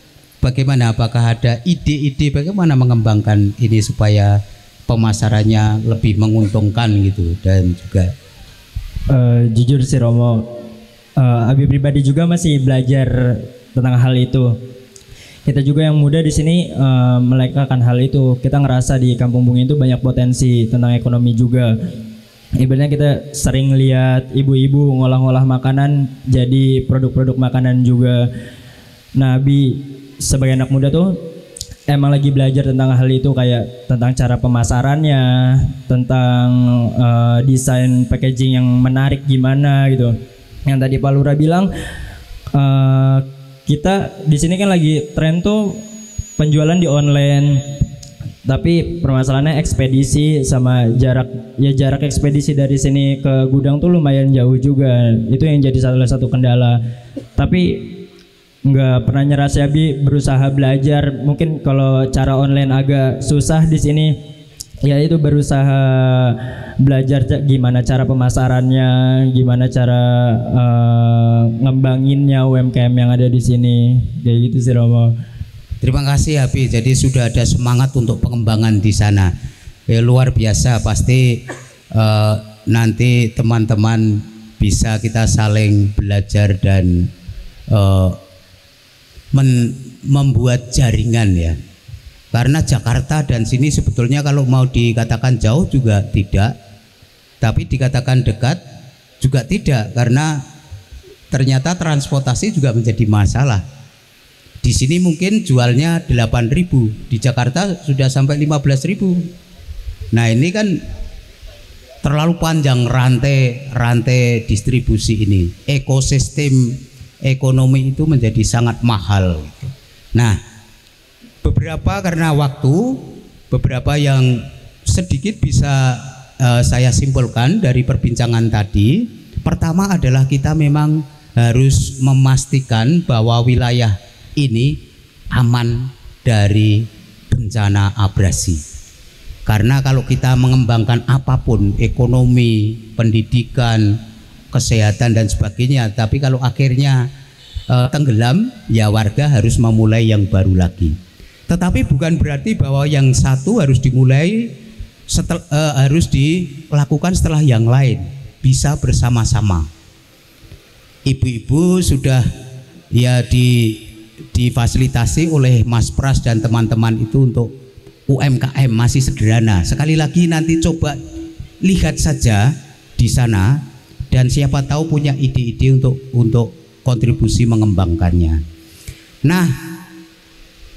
bagaimana, apakah ada ide-ide bagaimana mengembangkan ini supaya pemasarannya lebih menguntungkan gitu. Dan juga jujur sih Romo, Abi pribadi juga masih belajar tentang hal itu. Kita juga yang muda di sini melekakan hal itu. Kita ngerasa di Kampung Bungin itu banyak potensi tentang ekonomi juga. Ibaratnya kita sering lihat ibu-ibu ngolah-ngolah makanan jadi produk-produk makanan juga. Nah, Abi sebagai anak muda tuh emang lagi belajar tentang hal itu, kayak tentang cara pemasarannya, tentang desain packaging yang menarik gimana gitu. Yang tadi Pak Lurah bilang, kita di sini kan lagi tren tuh penjualan di online, tapi permasalahannya ekspedisi sama jarak ekspedisi dari sini ke gudang tuh lumayan jauh juga. Itu yang jadi salah satu kendala. Tapi nggak pernah nyerah sih, Abi berusaha belajar. Mungkin kalau cara online agak susah di sini, ya itu berusaha belajar gimana cara pemasarannya, gimana cara ngembanginnya UMKM yang ada di sini, kayak gitu sih Romo. Terima kasih Abi. Jadi sudah ada semangat untuk pengembangan di sana. Luar biasa. Pasti nanti teman-teman bisa kita saling belajar dan membuat jaringan ya. Karena Jakarta dan sini sebetulnya kalau mau dikatakan jauh juga tidak, tapi dikatakan dekat juga tidak, karena ternyata transportasi juga menjadi masalah. Di sini mungkin jualnya 8.000, di Jakarta sudah sampai 15.000. Nah ini kan terlalu panjang rantai distribusi ini. Ekosistem ekonomi itu menjadi sangat mahal. Nah beberapa karena waktu, beberapa yang sedikit bisa saya simpulkan dari perbincangan tadi. Pertama adalah kita memang harus memastikan bahwa wilayah ini aman dari bencana abrasi. Karena kalau kita mengembangkan apapun, ekonomi, pendidikan, kesehatan dan sebagainya, tapi kalau akhirnya tenggelam, ya warga harus memulai yang baru lagi. Tetapi bukan berarti bahwa yang satu harus dimulai harus dilakukan setelah yang lain. Bisa bersama-sama. Ibu-ibu sudah ya difasilitasi oleh Mas Pras dan teman-teman itu untuk UMKM masih sederhana. Sekali lagi nanti coba lihat saja di sana dan siapa tahu punya ide-ide untuk kontribusi mengembangkannya. Nah,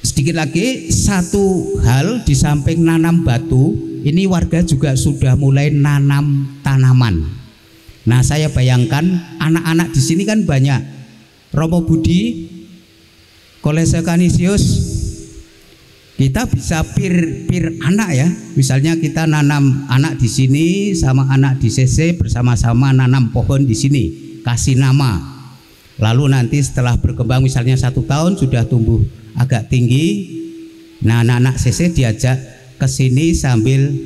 sedikit lagi satu hal, di samping nanam batu, ini warga juga sudah mulai nanam tanaman. Nah, saya bayangkan anak-anak di sini kan banyak. Romo Budi, Kolese Kanisius, kita bisa pir anak ya. Misalnya kita nanam anak di sini sama anak di CC bersama-sama nanam pohon di sini, kasih nama. Lalu nanti setelah berkembang misalnya 1 tahun sudah tumbuh agak tinggi. Nah, anak-anak CC diajak ke sini sambil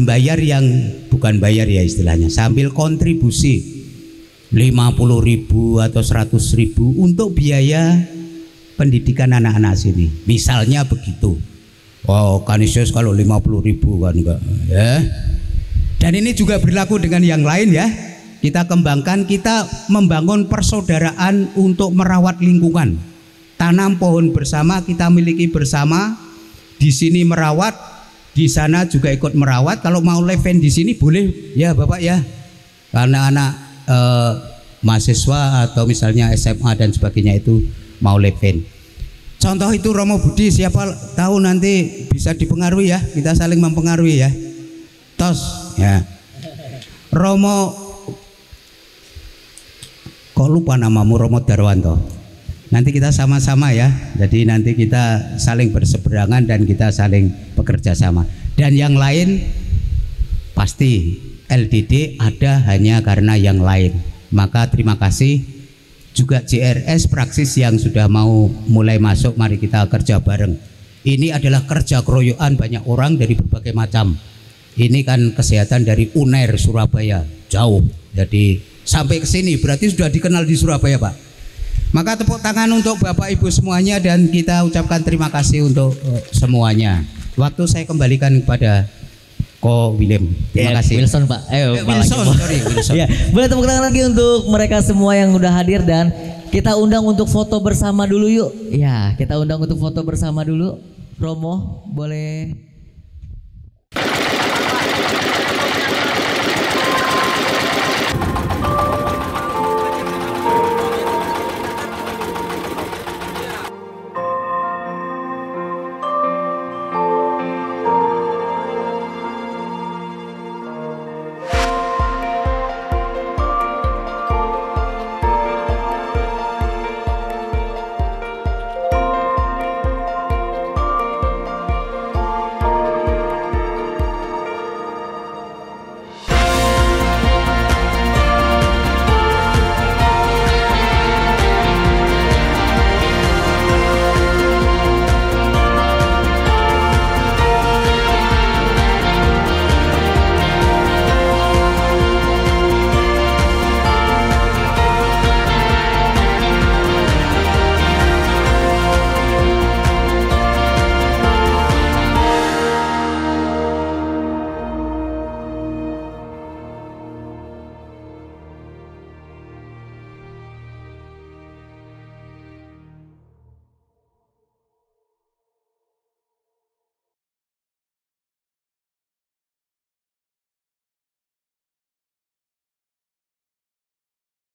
bayar, yang bukan bayar ya istilahnya, sambil kontribusi 50.000 atau 100.000 untuk biaya pendidikan anak-anak sini, misalnya begitu. Oh, Kanisius kalau 50.000 kan enggak ya. Dan ini juga berlaku dengan yang lain ya. Kita kembangkan, kita membangun persaudaraan untuk merawat lingkungan. Tanam pohon bersama, kita miliki bersama. Di sini merawat, di sana juga ikut merawat. Kalau mau leven di sini boleh ya Bapak ya. Karena anak mahasiswa atau misalnya SMA dan sebagainya itu mau leven. Contoh itu Romo Budi, siapa tahu nanti bisa dipengaruhi ya. Kita saling mempengaruhi ya. Tos ya. Romo, kok lupa namamu, Romo Darwanto. Nanti kita sama-sama ya. Jadi nanti kita saling berseberangan dan kita saling bekerja sama. Dan yang lain pasti LDD ada hanya karena yang lain. Maka terima kasih juga JRS Praksis yang sudah mau mulai masuk. Mari kita kerja bareng. Ini adalah kerja keroyokan banyak orang dari berbagai macam. Ini kan kesehatan dari UNER Surabaya, jauh. Jadi sampai ke sini berarti sudah dikenal di Surabaya, Pak. Maka tepuk tangan untuk Bapak Ibu semuanya dan kita ucapkan terima kasih untuk semuanya. Waktu saya kembalikan kepada Ko William. Terima kasih. Wilson Pak. Wilson. Ya, boleh tepuk tangan lagi untuk mereka semua yang udah hadir dan kita undang untuk foto bersama dulu yuk. Ya, kita undang untuk foto bersama dulu. Romo, boleh